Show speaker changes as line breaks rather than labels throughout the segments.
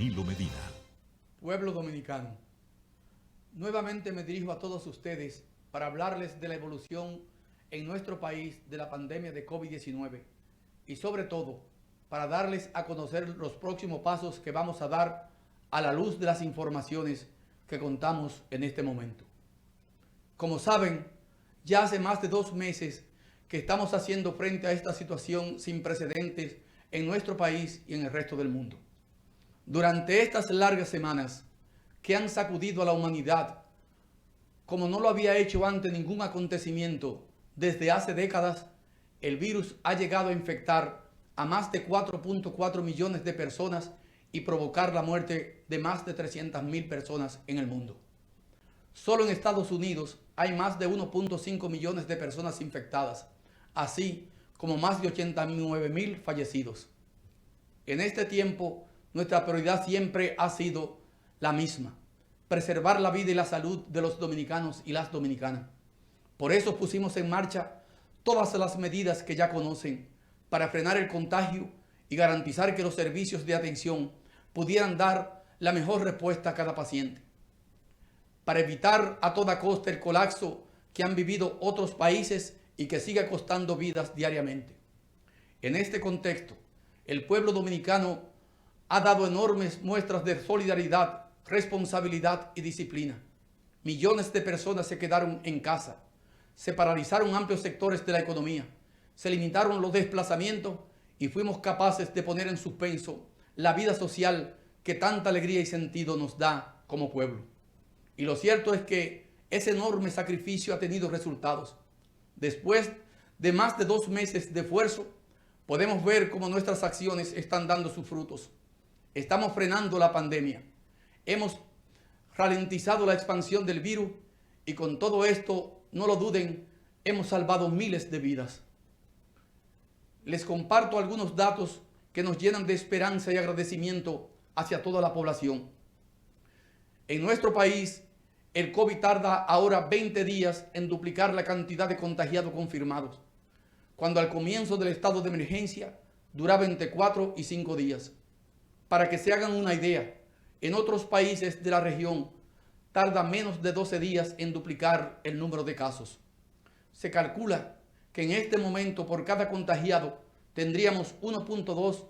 Danilo Medina.
Pueblo dominicano, nuevamente me dirijo a todos ustedes para hablarles de la evolución en nuestro país de la pandemia de COVID-19 y sobre todo para darles a conocer los próximos pasos que vamos a dar a la luz de las informaciones que contamos en este momento. Como saben, ya hace más de 2 meses que estamos haciendo frente a esta situación sin precedentes en nuestro país y en el resto del mundo. Durante estas largas semanas que han sacudido a la humanidad, como no lo había hecho ante ningún acontecimiento desde hace décadas, el virus ha llegado a infectar a más de 4.4 millones de personas y provocar la muerte de más de 300.000 personas en el mundo. Solo en Estados Unidos hay más de 1.5 millones de personas infectadas, así como más de 89.000 fallecidos. En este tiempo, nuestra prioridad siempre ha sido la misma: preservar la vida y la salud de los dominicanos y las dominicanas. Por eso pusimos en marcha todas las medidas que ya conocen para frenar el contagio y garantizar que los servicios de atención pudieran dar la mejor respuesta a cada paciente. Para evitar a toda costa el colapso que han vivido otros países y que sigue costando vidas diariamente. En este contexto, el pueblo dominicano ha dado enormes muestras de solidaridad, responsabilidad y disciplina. Millones de personas se quedaron en casa, se paralizaron amplios sectores de la economía, se limitaron los desplazamientos y fuimos capaces de poner en suspenso la vida social que tanta alegría y sentido nos da como pueblo. Y lo cierto es que ese enorme sacrificio ha tenido resultados. Después de más de 2 meses de esfuerzo, podemos ver cómo nuestras acciones están dando sus frutos. Estamos frenando la pandemia. Hemos ralentizado la expansión del virus y con todo esto, no lo duden, hemos salvado miles de vidas. Les comparto algunos datos que nos llenan de esperanza y agradecimiento hacia toda la población. En nuestro país, el COVID tarda ahora 20 días en duplicar la cantidad de contagiados confirmados, cuando al comienzo del estado de emergencia duraba entre 4 y 5 días. Para que se hagan una idea, en otros países de la región tarda menos de 12 días en duplicar el número de casos. Se calcula que en este momento por cada contagiado tendríamos 1.2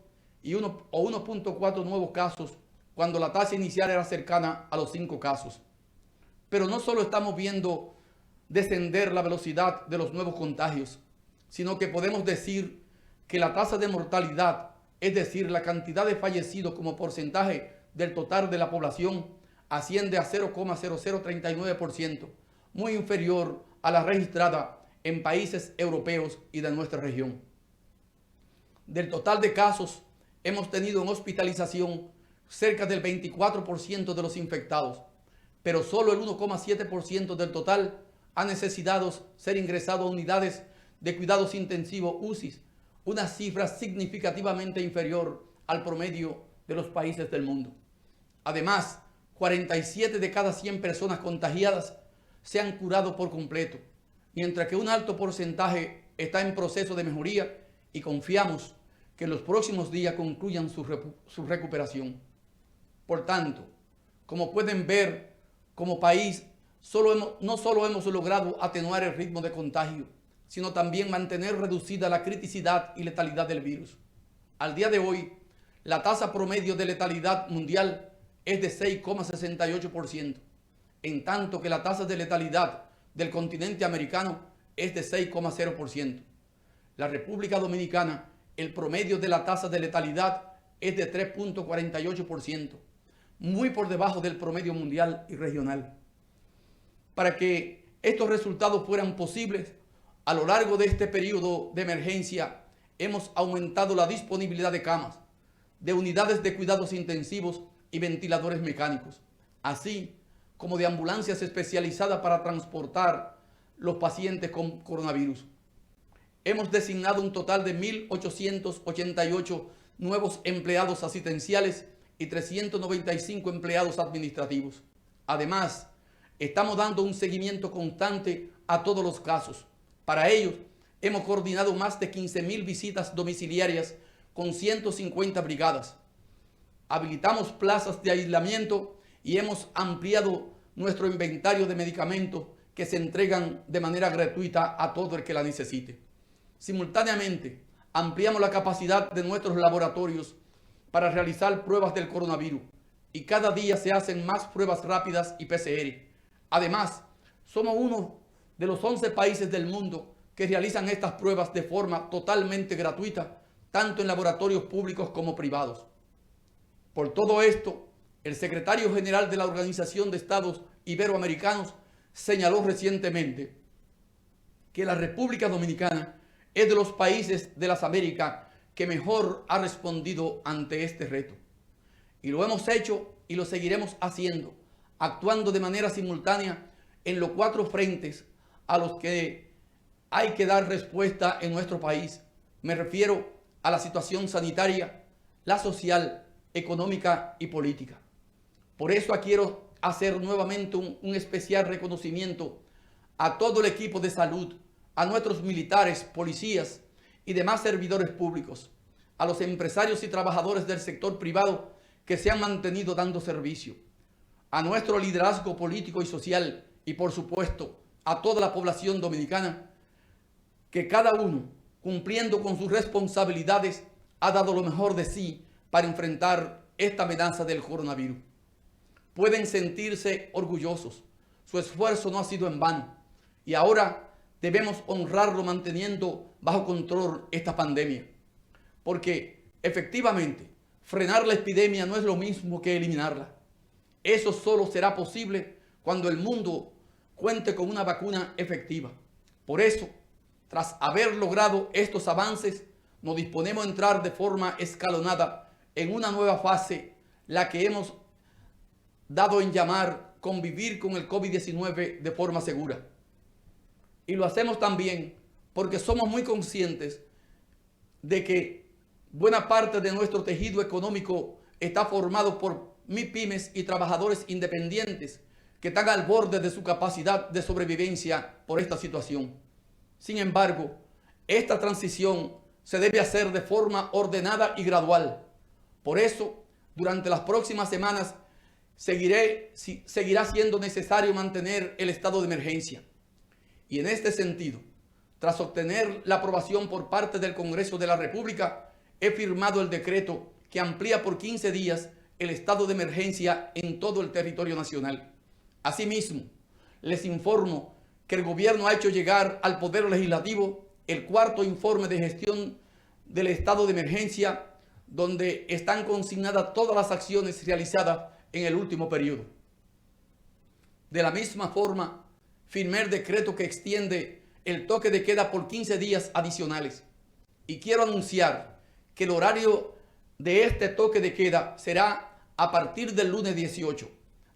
o 1.4 nuevos casos cuando la tasa inicial era cercana a los 5 casos. Pero no solo estamos viendo descender la velocidad de los nuevos contagios, sino que podemos decir que la tasa de mortalidad, es decir, la cantidad de fallecidos como porcentaje del total de la población, asciende a 0,0039%, muy inferior a la registrada en países europeos y de nuestra región. Del total de casos, hemos tenido en hospitalización cerca del 24% de los infectados, pero solo el 1,7% del total ha necesitado ser ingresado a unidades de cuidados intensivos UCI, una cifra significativamente inferior al promedio de los países del mundo. Además, 47 de cada 100 personas contagiadas se han curado por completo, mientras que un alto porcentaje está en proceso de mejoría y confiamos que en los próximos días concluyan su recuperación. Por tanto, como pueden ver, como país no solo hemos logrado atenuar el ritmo de contagio, sino también mantener reducida la criticidad y letalidad del virus. Al día de hoy, la tasa promedio de letalidad mundial es de 6,68%, en tanto que la tasa de letalidad del continente americano es de 6,0%. La República Dominicana, el promedio de la tasa de letalidad es de 3,48%, muy por debajo del promedio mundial y regional. Para que estos resultados fueran posibles, a lo largo de este periodo de emergencia hemos aumentado la disponibilidad de camas, de unidades de cuidados intensivos y ventiladores mecánicos, así como de ambulancias especializadas para transportar los pacientes con coronavirus. Hemos designado un total de 1.888 nuevos empleados asistenciales y 395 empleados administrativos. Además, estamos dando un seguimiento constante a todos los casos. Para ello, hemos coordinado más de 15.000 visitas domiciliarias con 150 brigadas. habilitamos plazas de aislamiento y hemos ampliado nuestro inventario de medicamentos que se entregan de manera gratuita a todo el que la necesite. Simultáneamente, ampliamos la capacidad de nuestros laboratorios para realizar pruebas del coronavirus y cada día se hacen más pruebas rápidas y PCR. Además, somos uno de los 11 países del mundo que realizan estas pruebas de forma totalmente gratuita, tanto en laboratorios públicos como privados. Por todo esto, el secretario general de la Organización de Estados Iberoamericanos señaló recientemente que la República Dominicana es de los países de las Américas que mejor ha respondido ante este reto. Y lo hemos hecho y lo seguiremos haciendo, actuando de manera simultánea en los 4 frentes a los que hay que dar respuesta en nuestro país. Me refiero a la situación sanitaria, la social, económica y política. Por eso quiero hacer nuevamente un especial reconocimiento a todo el equipo de salud, a nuestros militares, policías y demás servidores públicos, a los empresarios y trabajadores del sector privado que se han mantenido dando servicio, a nuestro liderazgo político y social y por supuesto a toda la población dominicana que cada uno, cumpliendo con sus responsabilidades, ha dado lo mejor de sí para enfrentar esta amenaza del coronavirus. Pueden sentirse orgullosos, su esfuerzo no ha sido en vano y ahora debemos honrarlo manteniendo bajo control esta pandemia, porque efectivamente frenar la epidemia no es lo mismo que eliminarla. Eso solo será posible cuando el mundo cuente con una vacuna efectiva. Por eso, tras haber logrado estos avances, nos disponemos a entrar de forma escalonada en una nueva fase, la que hemos dado en llamar convivir con el COVID-19 de forma segura. Y lo hacemos también porque somos muy conscientes de que buena parte de nuestro tejido económico está formado por MIPYMES y trabajadores independientes que están al borde de su capacidad de sobrevivencia por esta situación. Sin embargo, esta transición se debe hacer de forma ordenada y gradual. Por eso, durante las próximas semanas, seguirá siendo necesario mantener el estado de emergencia. Y en este sentido, tras obtener la aprobación por parte del Congreso de la República, he firmado el decreto que amplía por 15 días el estado de emergencia en todo el territorio nacional. Asimismo, les informo que el gobierno ha hecho llegar al Poder Legislativo el 4º informe de gestión del estado de emergencia, donde están consignadas todas las acciones realizadas en el último periodo. De la misma forma, firmé el decreto que extiende el toque de queda por 15 días adicionales. Y quiero anunciar que el horario de este toque de queda será a partir del lunes 18,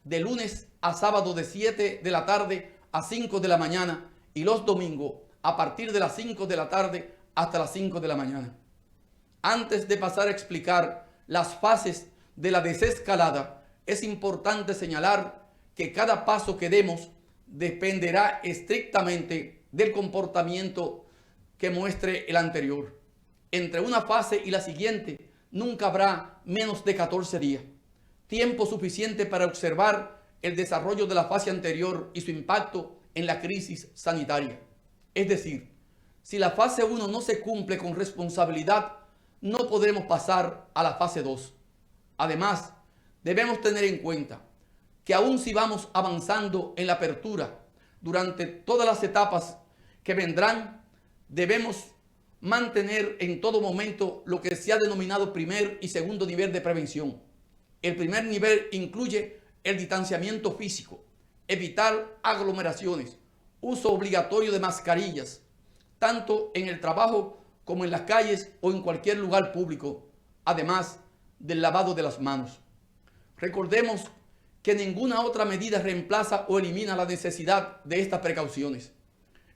de lunes a sábado de 7 de la tarde a 5 de la mañana y los domingos a partir de las 5 de la tarde hasta las 5 de la mañana. Antes de pasar a explicar las fases de la desescalada, es importante señalar que cada paso que demos dependerá estrictamente del comportamiento que muestre el anterior. Entre una fase y la siguiente nunca habrá menos de 14 días, tiempo suficiente para observar el desarrollo de la fase anterior y su impacto en la crisis sanitaria. Es decir, si la fase 1 no se cumple con responsabilidad, no podremos pasar a la fase 2. Además, debemos tener en cuenta que aun si vamos avanzando en la apertura, durante todas las etapas que vendrán, debemos mantener en todo momento lo que se ha denominado primer y segundo nivel de prevención. El primer nivel incluye el distanciamiento físico, evitar aglomeraciones, uso obligatorio de mascarillas, tanto en el trabajo como en las calles o en cualquier lugar público, además del lavado de las manos. Recordemos que ninguna otra medida reemplaza o elimina la necesidad de estas precauciones.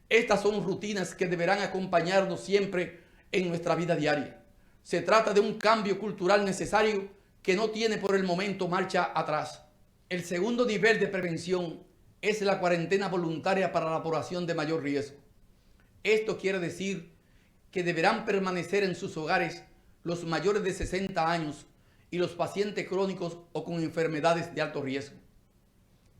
Estas son rutinas que deberán acompañarnos siempre en nuestra vida diaria. Se trata de un cambio cultural necesario que no tiene por el momento marcha atrás. El segundo nivel de prevención es la cuarentena voluntaria para la población de mayor riesgo. Esto quiere decir que deberán permanecer en sus hogares los mayores de 60 años y los pacientes crónicos o con enfermedades de alto riesgo.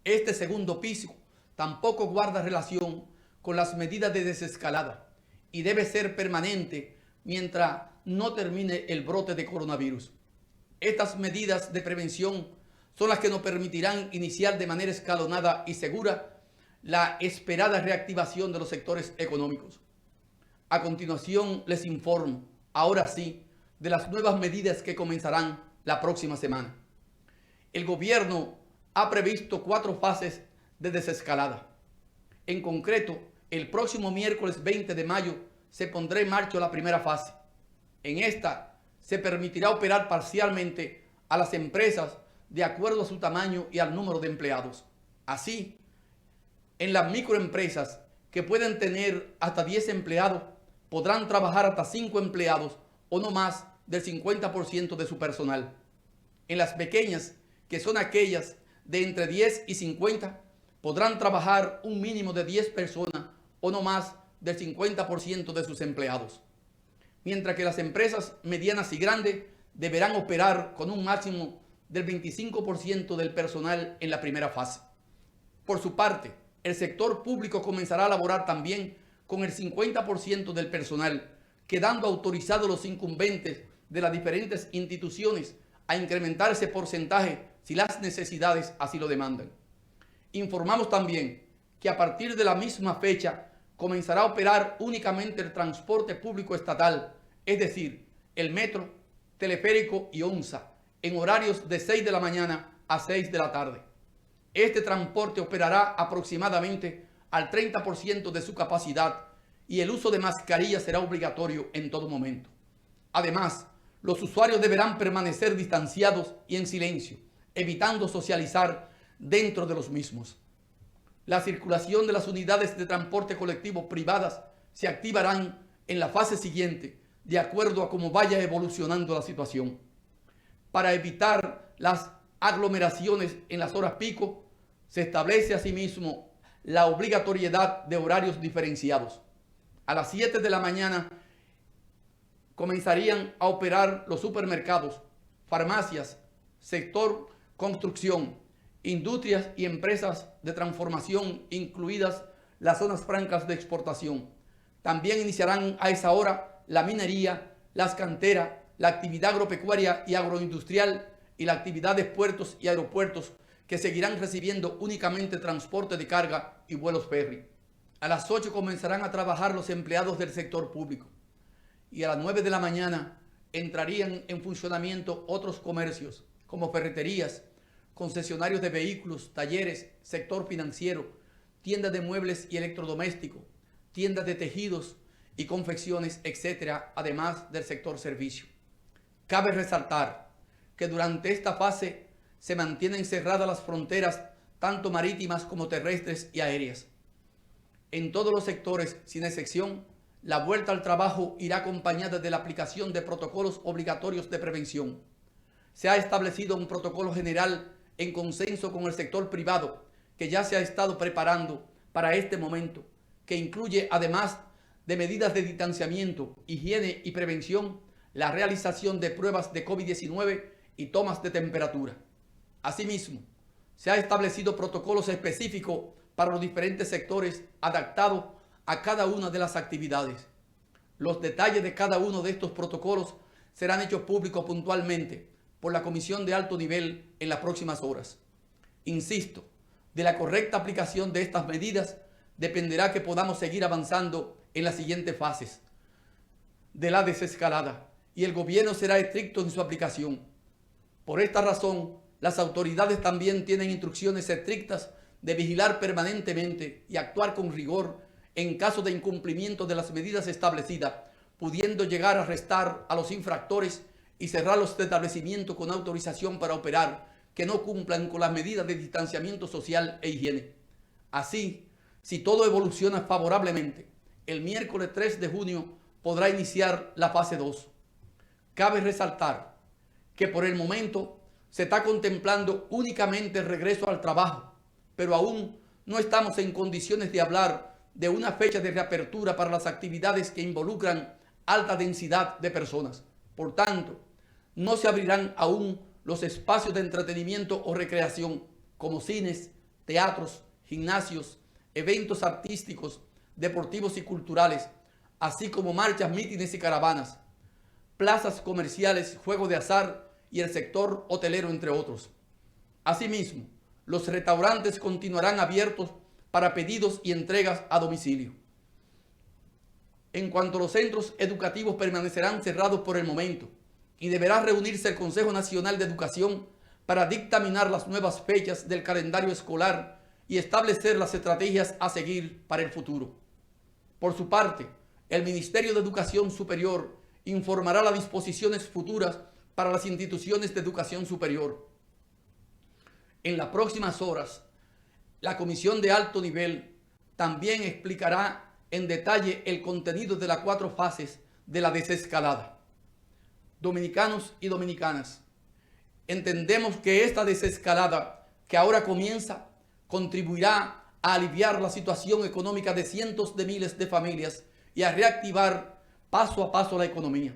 Este segundo piso tampoco guarda relación con las medidas de desescalada y debe ser permanente mientras no termine el brote de coronavirus. Estas medidas de prevención son las que nos permitirán iniciar de manera escalonada y segura la esperada reactivación de los sectores económicos. A continuación les informo, ahora sí, de las nuevas medidas que comenzarán la próxima semana. El gobierno ha previsto 4 fases de desescalada. En concreto, el próximo miércoles 20 de mayo se pondrá en marcha la primera fase. En esta se permitirá operar parcialmente a las empresas de acuerdo a su tamaño y al número de empleados. Así, en las microempresas que pueden tener hasta 10 empleados, podrán trabajar hasta 5 empleados o no más del 50% de su personal. En las pequeñas, que son aquellas de entre 10 y 50, podrán trabajar un mínimo de 10 personas o no más del 50% de sus empleados. Mientras que las empresas medianas y grandes deberán operar con un máximo del 25% del personal en la primera fase. Por su parte, el sector público comenzará a laborar también con el 50% del personal, quedando autorizados los incumbentes de las diferentes instituciones a incrementar ese porcentaje si las necesidades así lo demandan. Informamos también que a partir de la misma fecha comenzará a operar únicamente el transporte público estatal, es decir, el metro, teleférico y ONSA, en horarios de 6 de la mañana a 6 de la tarde. Este transporte operará aproximadamente al 30% de su capacidad y el uso de mascarillas será obligatorio en todo momento. Además, los usuarios deberán permanecer distanciados y en silencio, evitando socializar dentro de los mismos. La circulación de las unidades de transporte colectivo privadas se activarán en la fase siguiente, de acuerdo a cómo vaya evolucionando la situación. Para evitar las aglomeraciones en las horas pico, se establece asimismo la obligatoriedad de horarios diferenciados. A las 7 de la mañana comenzarían a operar los supermercados, farmacias, sector construcción, industrias y empresas de transformación, incluidas las zonas francas de exportación. También iniciarán a esa hora la minería, las canteras, la actividad agropecuaria y agroindustrial y la actividad de puertos y aeropuertos, que seguirán recibiendo únicamente transporte de carga y vuelos ferry. A las 8 comenzarán a trabajar los empleados del sector público y a las 9 de la mañana entrarían en funcionamiento otros comercios como ferreterías, concesionarios de vehículos, talleres, sector financiero, tiendas de muebles y electrodomésticos, tiendas de tejidos y confecciones, etc., además del sector servicio. Cabe resaltar que durante esta fase se mantienen cerradas las fronteras tanto marítimas como terrestres y aéreas. En todos los sectores, sin excepción, la vuelta al trabajo irá acompañada de la aplicación de protocolos obligatorios de prevención. Se ha establecido un protocolo general en consenso con el sector privado que ya se ha estado preparando para este momento, que incluye, además de medidas de distanciamiento, higiene y prevención, la realización de pruebas de COVID-19 y tomas de temperatura. Asimismo, se ha establecido protocolos específicos para los diferentes sectores adaptados a cada una de las actividades. Los detalles de cada uno de estos protocolos serán hechos públicos puntualmente por la Comisión de Alto Nivel en las próximas horas. Insisto, de la correcta aplicación de estas medidas dependerá que podamos seguir avanzando en las siguientes fases de la desescalada y el gobierno será estricto en su aplicación. Por esta razón, las autoridades también tienen instrucciones estrictas de vigilar permanentemente y actuar con rigor en caso de incumplimiento de las medidas establecidas, pudiendo llegar a arrestar a los infractores y cerrar los establecimientos con autorización para operar que no cumplan con las medidas de distanciamiento social e higiene. Así, si todo evoluciona favorablemente, el miércoles 3 de junio podrá iniciar la fase 2. Cabe resaltar que por el momento se está contemplando únicamente el regreso al trabajo, pero aún no estamos en condiciones de hablar de una fecha de reapertura para las actividades que involucran alta densidad de personas. Por tanto, no se abrirán aún los espacios de entretenimiento o recreación como cines, teatros, gimnasios, eventos artísticos, deportivos y culturales, así como marchas, mítines y caravanas, plazas comerciales, juegos de azar y el sector hotelero, entre otros. Asimismo, los restaurantes continuarán abiertos para pedidos y entregas a domicilio. En cuanto a los centros educativos, permanecerán cerrados por el momento y deberá reunirse el Consejo Nacional de Educación para dictaminar las nuevas fechas del calendario escolar y establecer las estrategias a seguir para el futuro. Por su parte, el Ministerio de Educación Superior informará las disposiciones futuras para las instituciones de educación superior. En las próximas horas, la Comisión de Alto Nivel también explicará en detalle el contenido de las 4 fases de la desescalada. Dominicanos y dominicanas, entendemos que esta desescalada que ahora comienza contribuirá a aliviar la situación económica de cientos de miles de familias y a reactivar paso a paso la economía.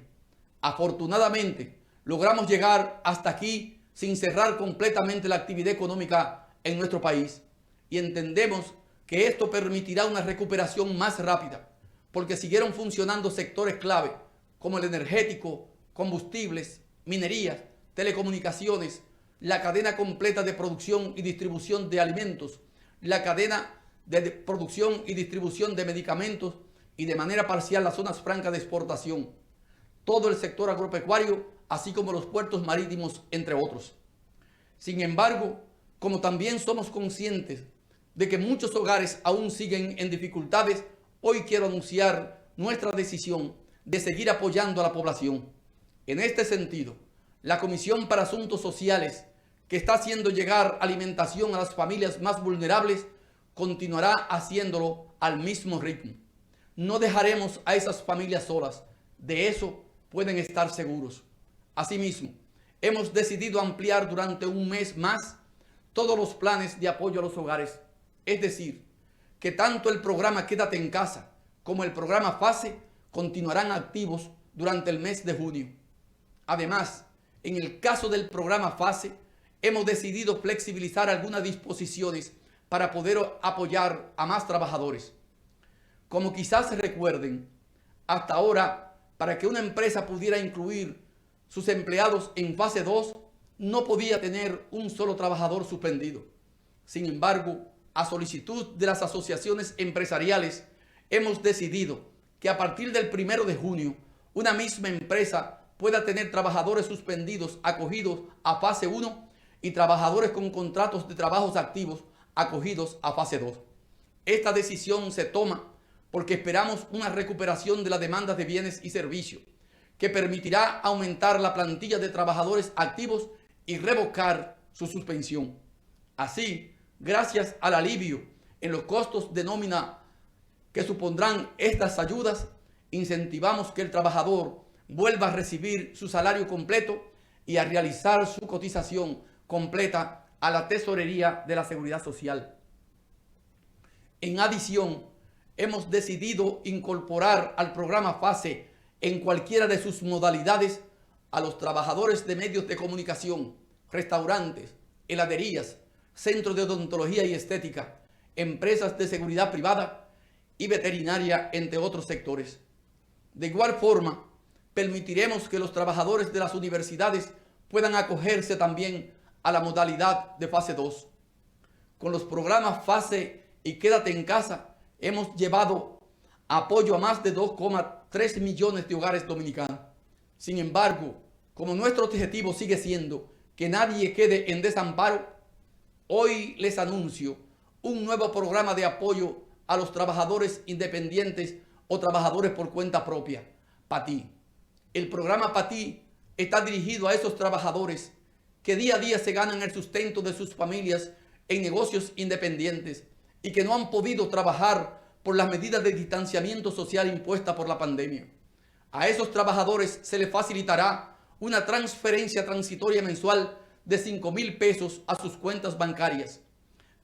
Afortunadamente, logramos llegar hasta aquí sin cerrar completamente la actividad económica en nuestro país y entendemos que esto permitirá una recuperación más rápida porque siguieron funcionando sectores clave como el energético, combustibles, minerías, telecomunicaciones, la cadena completa de producción y distribución de alimentos, la cadena de producción y distribución de medicamentos y de manera parcial las zonas francas de exportación, todo el sector agropecuario, así como los puertos marítimos, entre otros. Sin embargo, como también somos conscientes de que muchos hogares aún siguen en dificultades, hoy quiero anunciar nuestra decisión de seguir apoyando a la población. En este sentido, la Comisión para Asuntos Sociales, que está haciendo llegar alimentación a las familias más vulnerables, continuará haciéndolo al mismo ritmo. No dejaremos a esas familias solas, de eso pueden estar seguros. Asimismo, hemos decidido ampliar durante un mes más todos los planes de apoyo a los hogares, es decir, que tanto el programa Quédate en Casa como el programa FASE continuarán activos durante el mes de junio. Además, en el caso del programa FASE, hemos decidido flexibilizar algunas disposiciones para poder apoyar a más trabajadores. Como quizás se recuerden, hasta ahora, para que una empresa pudiera incluir sus empleados en fase 2, no podía tener un solo trabajador suspendido. Sin embargo, a solicitud de las asociaciones empresariales, hemos decidido que a partir del 1 de junio, una misma empresa pueda tener trabajadores suspendidos acogidos a fase 1 y trabajadores con contratos de trabajos activos acogidos a fase 2. Esta decisión se toma porque esperamos una recuperación de la demanda de bienes y servicios que permitirá aumentar la plantilla de trabajadores activos y revocar su suspensión. Así, gracias al alivio en los costos de nómina que supondrán estas ayudas, incentivamos que el trabajador vuelva a recibir su salario completo y a realizar su cotización completa a la tesorería de la Seguridad Social. En adición, hemos decidido incorporar al programa FASE en cualquiera de sus modalidades a los trabajadores de medios de comunicación, restaurantes, heladerías, centros de odontología y estética, empresas de seguridad privada y veterinaria, entre otros sectores. De igual forma, permitiremos que los trabajadores de las universidades puedan acogerse también a la modalidad de fase 2. Con los programas FASE y Quédate en Casa, hemos llevado apoyo a más de 2,3 millones de hogares dominicanos. Sin embargo, como nuestro objetivo sigue siendo que nadie quede en desamparo, hoy les anuncio un nuevo programa de apoyo a los trabajadores independientes o trabajadores por cuenta propia, PATI. El programa PATI está dirigido a esos trabajadores que día a día se ganan el sustento de sus familias en negocios independientes y que no han podido trabajar por las medidas de distanciamiento social impuestas por la pandemia. A esos trabajadores se les facilitará una transferencia transitoria mensual de 5,000 pesos a sus cuentas bancarias.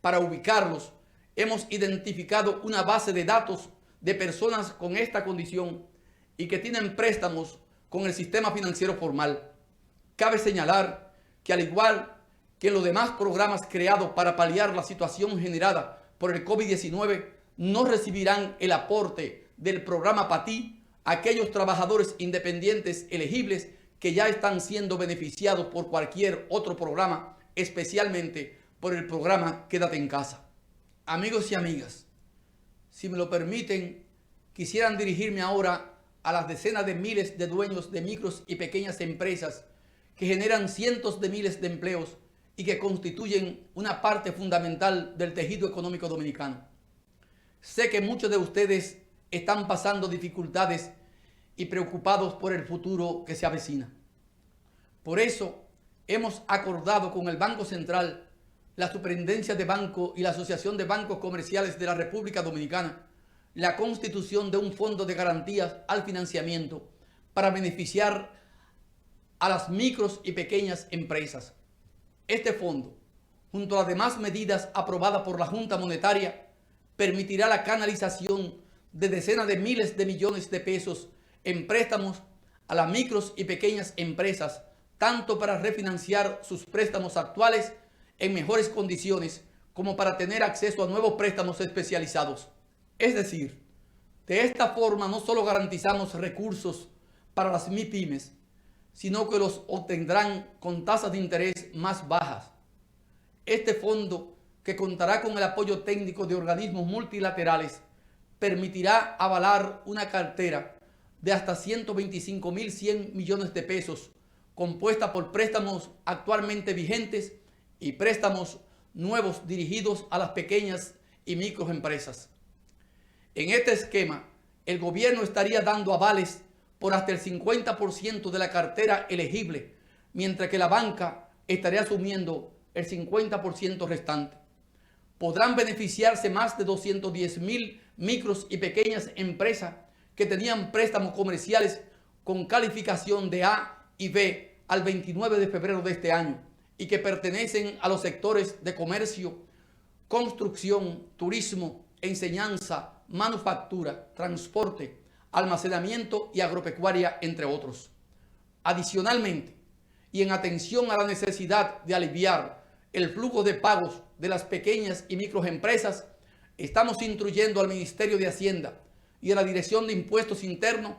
Para ubicarlos, hemos identificado una base de datos de personas con esta condición y que tienen préstamos con el sistema financiero formal. Cabe señalar que al igual que en los demás programas creados para paliar la situación generada por el COVID-19, no recibirán el aporte del programa PATI aquellos trabajadores independientes elegibles que ya están siendo beneficiados por cualquier otro programa, especialmente por el programa Quédate en Casa. Amigos y amigas, si me lo permiten, quisieran dirigirme ahora a las decenas de miles de dueños de micros y pequeñas empresas que generan cientos de miles de empleos y que constituyen una parte fundamental del tejido económico dominicano. Sé que muchos de ustedes están pasando dificultades y preocupados por el futuro que se avecina. Por eso hemos acordado con el Banco Central, la Superintendencia de Banco y la Asociación de Bancos Comerciales de la República Dominicana la constitución de un fondo de garantías al financiamiento para beneficiar a las micros y pequeñas empresas. Este fondo, junto a las demás medidas aprobadas por la Junta Monetaria, permitirá la canalización de decenas de miles de millones de pesos en préstamos a las micros y pequeñas empresas, tanto para refinanciar sus préstamos actuales en mejores condiciones como para tener acceso a nuevos préstamos especializados. Es decir, de esta forma no solo garantizamos recursos para las MIPYMES, sino que los obtendrán con tasas de interés más bajas. Este fondo, que contará con el apoyo técnico de organismos multilaterales, permitirá avalar una cartera de hasta 125.100 millones de pesos, compuesta por préstamos actualmente vigentes y préstamos nuevos dirigidos a las pequeñas y microempresas. En este esquema, el gobierno estaría dando avales por hasta el 50% de la cartera elegible, mientras que la banca estaría asumiendo el 50% restante. Podrán beneficiarse más de 210.000 micros y pequeñas empresas que tenían préstamos comerciales con calificación de A y B al 29 de febrero de este año y que pertenecen a los sectores de comercio, construcción, turismo, enseñanza, manufactura, transporte, almacenamiento y agropecuaria, entre otros. Adicionalmente, y en atención a la necesidad de aliviar el flujo de pagos de las pequeñas y microempresas, estamos instruyendo al Ministerio de Hacienda y a la Dirección de Impuestos Internos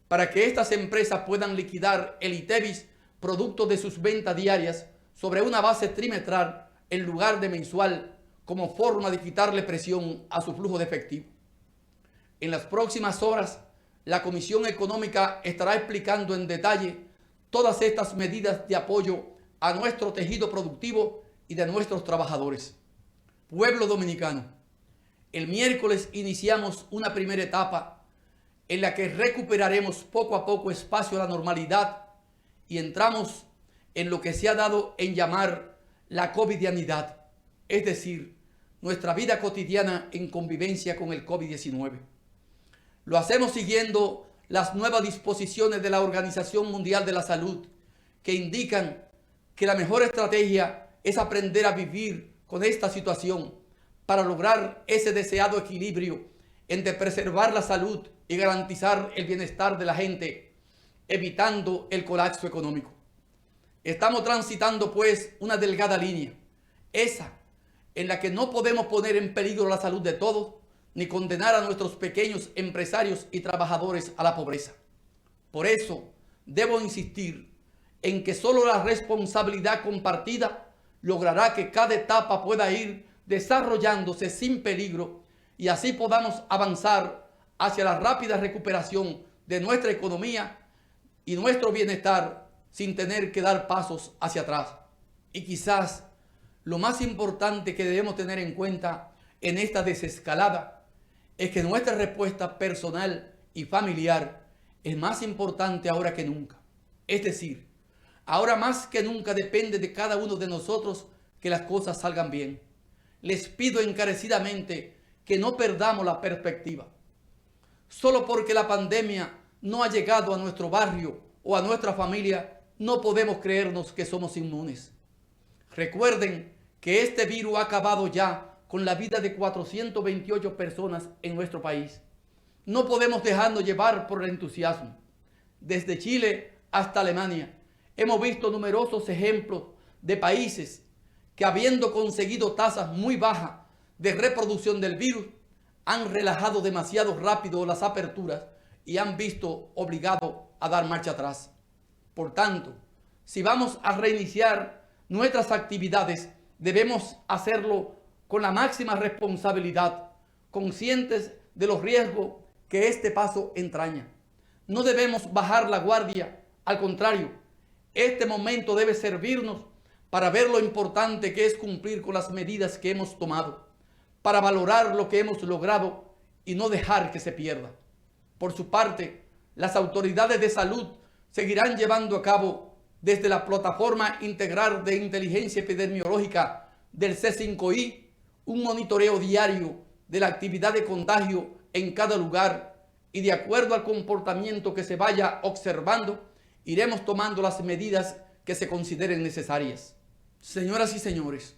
para que estas empresas puedan liquidar el ITEVIS producto de sus ventas diarias sobre una base trimestral en lugar de mensual, como forma de quitarle presión a su flujo de efectivo. En las próximas horas, la Comisión Económica estará explicando en detalle todas estas medidas de apoyo a nuestro tejido productivo y de nuestros trabajadores. Pueblo dominicano, el miércoles iniciamos una primera etapa en la que recuperaremos poco a poco espacio a la normalidad y entramos en lo que se ha dado en llamar la covidianidad, es decir, nuestra vida cotidiana en convivencia con el COVID-19. Lo hacemos siguiendo las nuevas disposiciones de la Organización Mundial de la Salud, que indican que la mejor estrategia es aprender a vivir con esta situación para lograr ese deseado equilibrio entre preservar la salud y garantizar el bienestar de la gente, evitando el colapso económico. Estamos transitando, pues, una delgada línea, esa en la que no podemos poner en peligro la salud de todos, ni condenar a nuestros pequeños empresarios y trabajadores a la pobreza. Por eso, debo insistir en que solo la responsabilidad compartida logrará que cada etapa pueda ir desarrollándose sin peligro y así podamos avanzar hacia la rápida recuperación de nuestra economía y nuestro bienestar sin tener que dar pasos hacia atrás. Y quizás lo más importante que debemos tener en cuenta en esta desescalada es que nuestra respuesta personal y familiar es más importante ahora que nunca. Es decir, ahora más que nunca depende de cada uno de nosotros que las cosas salgan bien. Les pido encarecidamente que no perdamos la perspectiva. Solo porque la pandemia no ha llegado a nuestro barrio o a nuestra familia, no podemos creernos que somos inmunes. Recuerden que este virus ha acabado ya con la vida de 428 personas en nuestro país. No podemos dejarnos llevar por el entusiasmo. Desde Chile hasta Alemania, hemos visto numerosos ejemplos de países que, habiendo conseguido tasas muy bajas de reproducción del virus, han relajado demasiado rápido las aperturas y han visto obligados a dar marcha atrás. Por tanto, si vamos a reiniciar nuestras actividades, debemos hacerlo con la máxima responsabilidad, conscientes de los riesgos que este paso entraña. No debemos bajar la guardia, al contrario, este momento debe servirnos para ver lo importante que es cumplir con las medidas que hemos tomado, para valorar lo que hemos logrado y no dejar que se pierda. Por su parte, las autoridades de salud seguirán llevando a cabo desde la Plataforma Integral de Inteligencia Epidemiológica del C5I un monitoreo diario de la actividad de contagio en cada lugar y de acuerdo al comportamiento que se vaya observando, iremos tomando las medidas que se consideren necesarias. Señoras y señores,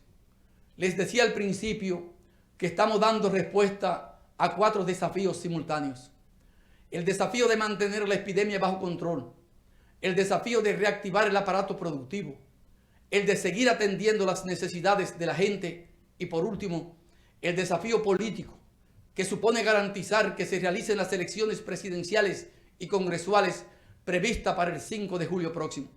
les decía al principio que estamos dando respuesta a 4 desafíos simultáneos. El desafío de mantener la epidemia bajo control, el desafío de reactivar el aparato productivo, el de seguir atendiendo las necesidades de la gente y, por último, el desafío político, que supone garantizar que se realicen las elecciones presidenciales y congresuales previstas para el 5 de julio próximo.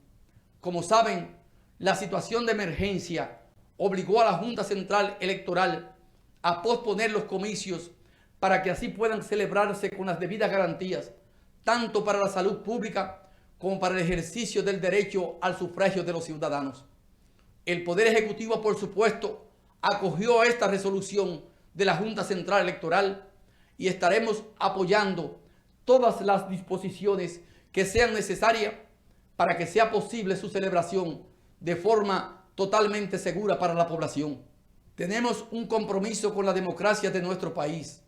Como saben, la situación de emergencia obligó a la Junta Central Electoral a posponer los comicios para que así puedan celebrarse con las debidas garantías, tanto para la salud pública como para el ejercicio del derecho al sufragio de los ciudadanos. El Poder Ejecutivo, por supuesto, acogió esta resolución de la Junta Central Electoral y estaremos apoyando todas las disposiciones que sean necesarias para que sea posible su celebración de forma totalmente segura para la población. Tenemos un compromiso con la democracia de nuestro país,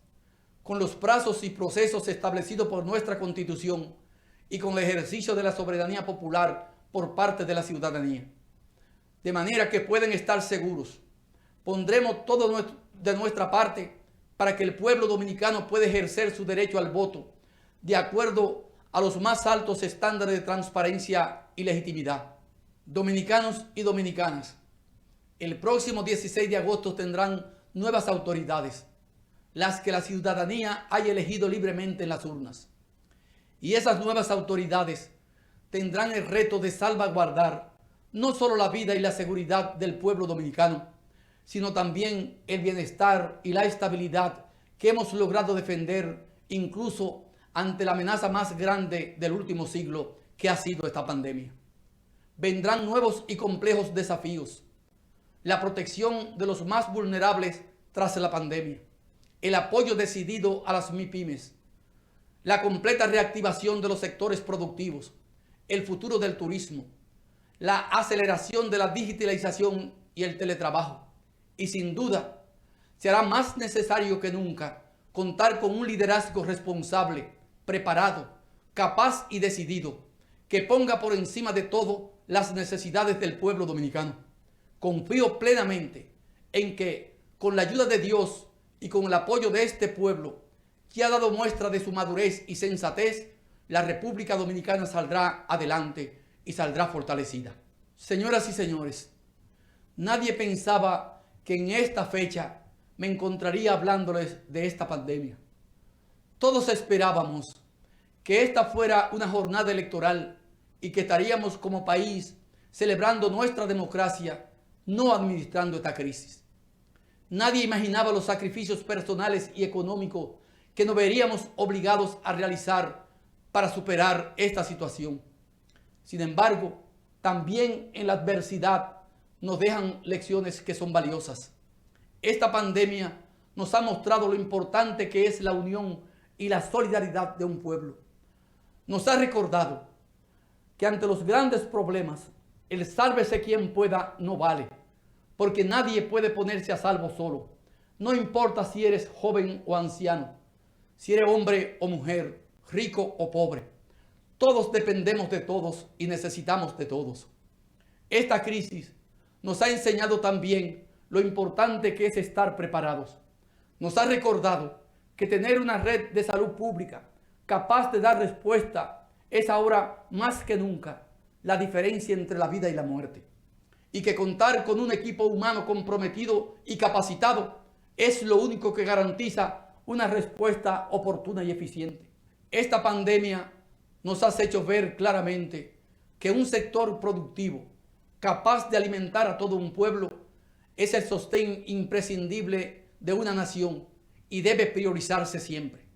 con los plazos y procesos establecidos por nuestra Constitución y con el ejercicio de la soberanía popular por parte de la ciudadanía. De manera que pueden estar seguros, pondremos todo de nuestra parte para que el pueblo dominicano pueda ejercer su derecho al voto de acuerdo a los más altos estándares de transparencia y legitimidad. Dominicanos y dominicanas, el próximo 16 de agosto tendrán nuevas autoridades, las que la ciudadanía haya elegido libremente en las urnas. Y esas nuevas autoridades tendrán el reto de salvaguardar no solo la vida y la seguridad del pueblo dominicano, sino también el bienestar y la estabilidad que hemos logrado defender incluso ante la amenaza más grande del último siglo que ha sido esta pandemia. Vendrán nuevos y complejos desafíos. La protección de los más vulnerables tras la pandemia, el apoyo decidido a las MIPYMES, la completa reactivación de los sectores productivos, el futuro del turismo, la aceleración de la digitalización y el teletrabajo. Y sin duda, será más necesario que nunca contar con un liderazgo responsable, preparado, capaz y decidido, que ponga por encima de todo las necesidades del pueblo dominicano. Confío plenamente en que, con la ayuda de Dios y con el apoyo de este pueblo, que ha dado muestra de su madurez y sensatez, la República Dominicana saldrá adelante y saldrá fortalecida. Señoras y señores, nadie pensaba que en esta fecha me encontraría hablándoles de esta pandemia. Todos esperábamos que esta fuera una jornada electoral y que estaríamos como país celebrando nuestra democracia, no administrando esta crisis. Nadie imaginaba los sacrificios personales y económicos que nos veríamos obligados a realizar para superar esta situación. Sin embargo, también en la adversidad nos dejan lecciones que son valiosas. Esta pandemia nos ha mostrado lo importante que es la unión y la solidaridad de un pueblo. Nos ha recordado que ante los grandes problemas, el sálvese quien pueda no vale, porque nadie puede ponerse a salvo solo. No importa si eres joven o anciano, si eres hombre o mujer, rico o pobre. Todos dependemos de todos y necesitamos de todos. Esta crisis nos ha enseñado también lo importante que es estar preparados. Nos ha recordado que tener una red de salud pública capaz de dar respuesta es ahora más que nunca la diferencia entre la vida y la muerte, y que contar con un equipo humano comprometido y capacitado es lo único que garantiza una respuesta oportuna y eficiente. Esta pandemia nos ha hecho ver claramente que un sector productivo capaz de alimentar a todo un pueblo es el sostén imprescindible de una nación y debe priorizarse siempre.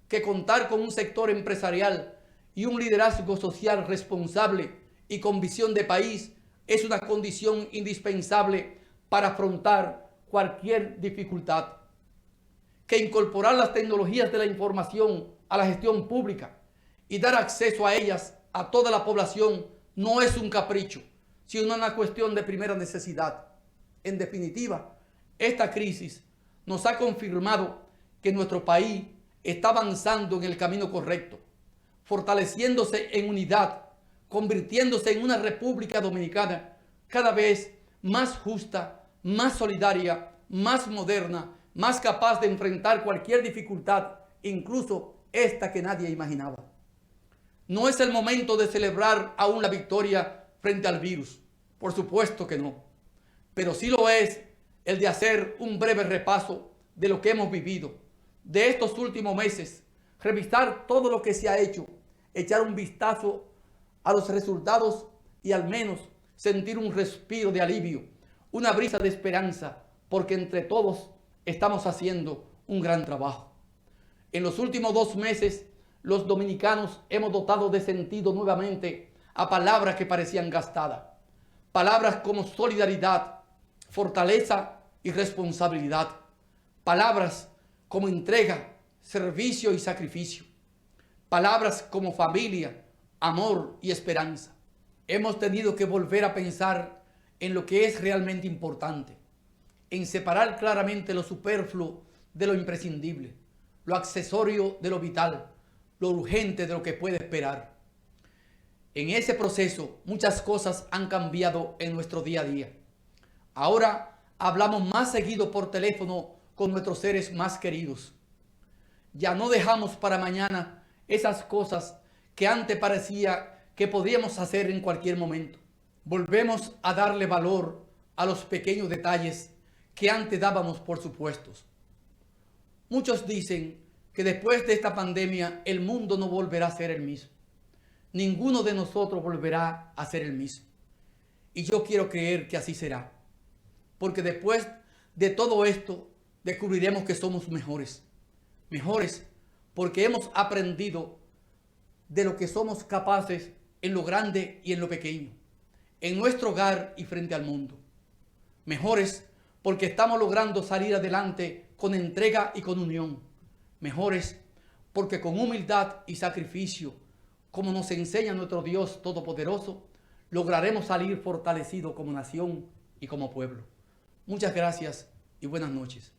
Que contar con un sector empresarial y un liderazgo social responsable y con visión de país es una condición indispensable para afrontar cualquier dificultad. Que incorporar las tecnologías de la información a la gestión pública y dar acceso a ellas a toda la población no es un capricho, sino una cuestión de primera necesidad. En definitiva, esta crisis nos ha confirmado que nuestro país está avanzando en el camino correcto, fortaleciéndose en unidad, convirtiéndose en una República Dominicana cada vez más justa, más solidaria, más moderna, más capaz de enfrentar cualquier dificultad, incluso esta que nadie imaginaba. No es el momento de celebrar aún la victoria frente al virus, por supuesto que no, pero sí lo es el de hacer un breve repaso de lo que hemos vivido, de estos últimos meses, revisar todo lo que se ha hecho, echar un vistazo a los resultados y al menos sentir un respiro de alivio, una brisa de esperanza, porque entre todos estamos haciendo un gran trabajo. En los últimos 2 meses, los dominicanos hemos dotado de sentido nuevamente a palabras que parecían gastadas. Palabras como solidaridad, fortaleza y responsabilidad. Palabras como entrega, servicio y sacrificio. Palabras como familia, amor y esperanza. Hemos tenido que volver a pensar en lo que es realmente importante, en separar claramente lo superfluo de lo imprescindible, lo accesorio de lo vital, lo urgente de lo que puede esperar. En ese proceso, muchas cosas han cambiado en nuestro día a día. Ahora hablamos más seguido por teléfono con nuestros seres más queridos. Ya no dejamos para mañana esas cosas que antes parecía que podíamos hacer en cualquier momento. Volvemos a darle valor a los pequeños detalles que antes dábamos por supuestos. Muchos dicen que después de esta pandemia el mundo no volverá a ser el mismo. Ninguno de nosotros volverá a ser el mismo. Y yo quiero creer que así será. Porque después de todo esto descubriremos que somos mejores. Mejores porque hemos aprendido de lo que somos capaces en lo grande y en lo pequeño, en nuestro hogar y frente al mundo. Mejores porque estamos logrando salir adelante con entrega y con unión. Mejores porque con humildad y sacrificio, como nos enseña nuestro Dios Todopoderoso, lograremos salir fortalecidos como nación y como pueblo. Muchas gracias y buenas noches.